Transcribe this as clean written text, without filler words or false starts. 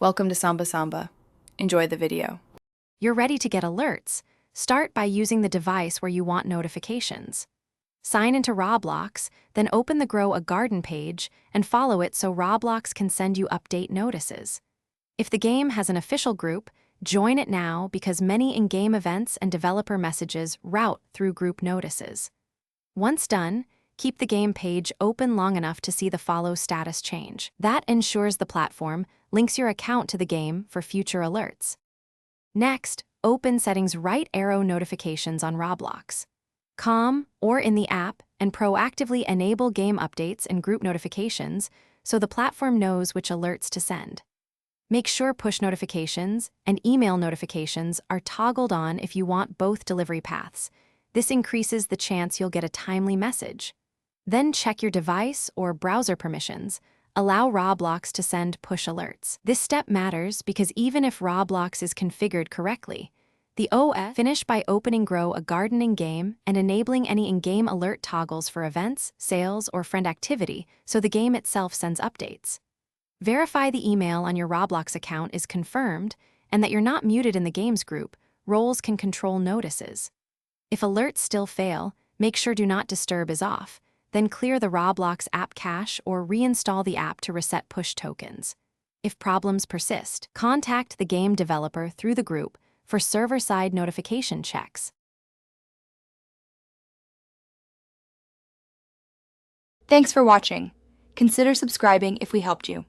Welcome to Samba Samba. Enjoy the video. You're ready to get alerts. Start by using the device where you want notifications. Sign into Roblox, then open the Grow a Garden page and follow it so Roblox can send you update notices. If the game has an official group, join it now because many in-game events and developer messages route through group notices. Once done, keep the game page open long enough to see the follow status change. That ensures the platform links your account to the game for future alerts. Next, open Settings right arrow notifications on Roblox. Com or in the app and proactively enable game updates and group notifications so the platform knows which alerts to send. Make sure push notifications and email notifications are toggled on if you want both delivery paths. This increases the chance you'll get a timely message. Then check your device or browser permissions. Allow Roblox to send push alerts. This step matters because even if Roblox is configured correctly, the OS finish by opening Grow a Garden in-game and enabling any in-game alert toggles for events, sales, or friend activity so the game itself sends updates. Verify the email on your Roblox account is confirmed and that you're not muted in the games group. Roles can control notices. If alerts still fail, make sure Do Not Disturb is off. Then clear the Roblox app cache or reinstall the app to reset push tokens. If problems persist, contact the game developer through the group for server-side notification checks. Thanks for watching. Consider subscribing if we helped you.